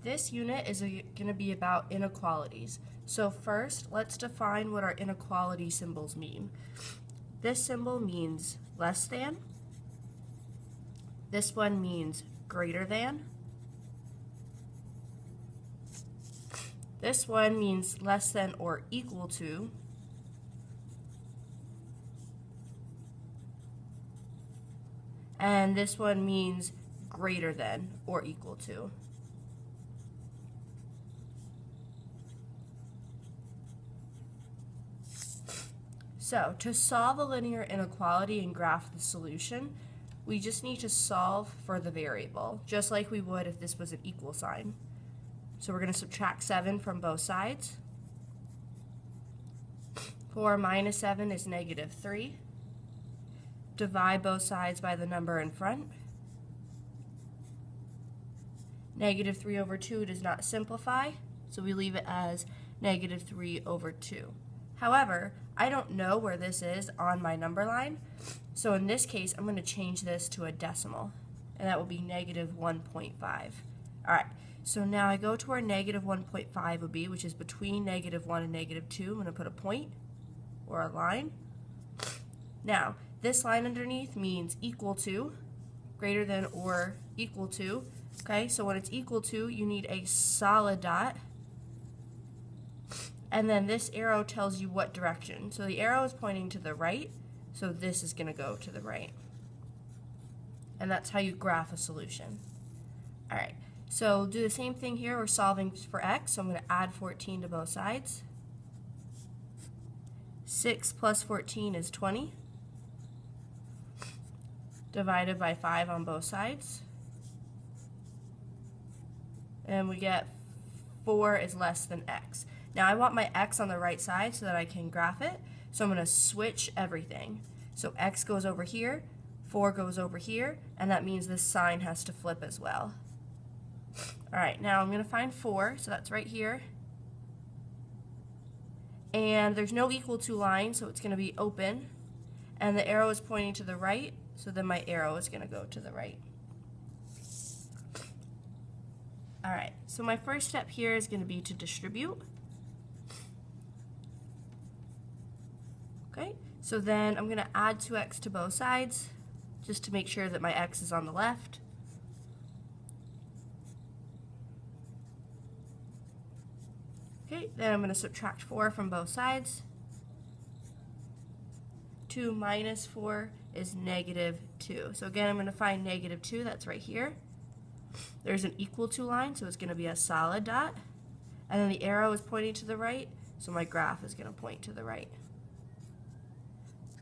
This unit is going to be about inequalities. So first, let's define what our inequality symbols mean. This symbol means less than. This one means greater than. This one means less than or equal to. And this one means greater than or equal to. So, to solve a linear inequality and graph the solution, we just need to solve for the variable, just like we would if this was an equal sign. So we're going to subtract 7 from both sides. 4 minus 7 is negative 3. Divide both sides by the number in front. Negative 3 over 2 does not simplify, so we leave it as negative 3 over 2. However, I don't know where this is on my number line, so in this case, I'm going to change this to a decimal, and that will be negative 1.5. Alright, so now I go to where negative 1.5 would be, which is between negative 1 and negative 2. I'm going to put a point or a line. Now, this line underneath means equal to, greater than or equal to. Okay, so when it's equal to, you need a solid dot. And then this arrow tells you what direction. So the arrow is pointing to the right, so this is going to go to the right. And that's how you graph a solution. Alright, so do the same thing here. We're solving for x, so I'm going to add 14 to both sides. 6 plus 14 is 20. Divided by 5 on both sides. And we get 4 is less than x. Now I want my x on the right side so that I can graph it, so I'm going to switch everything. So x goes over here, 4 goes over here, and that means this sign has to flip as well. Alright, now I'm going to find 4, so that's right here. And there's no equal to line, so it's going to be open. And the arrow is pointing to the right, so then my arrow is going to go to the right. Alright, so my first step here is going to be to distribute. Okay, so then I'm going to add 2x to both sides, just to make sure that my x is on the left. Okay, then I'm going to subtract 4 from both sides. 2 minus 4 is negative 2. So again, I'm going to find negative 2, that's right here. There's an equal to line, so it's going to be a solid dot. And then the arrow is pointing to the right, so my graph is going to point to the right.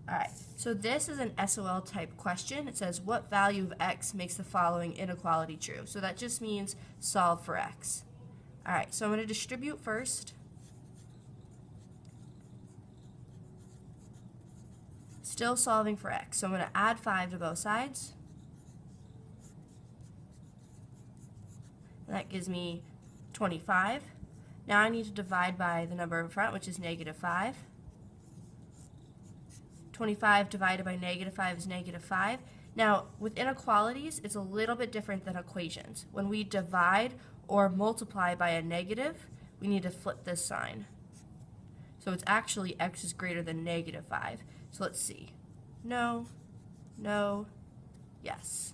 Alright, so this is an SOL type question. It says, what value of x makes the following inequality true? So that just means solve for x. Alright, so I'm going to distribute first. Still solving for x. So I'm going to add 5 to both sides. That gives me 25. Now I need to divide by the number in front, which is negative 5. 25 divided by negative 5 is negative 5. Now, with inequalities, it's a little bit different than equations. When we divide or multiply by a negative, we need to flip this sign. So it's actually x is greater than negative 5. So let's see. No, no, yes.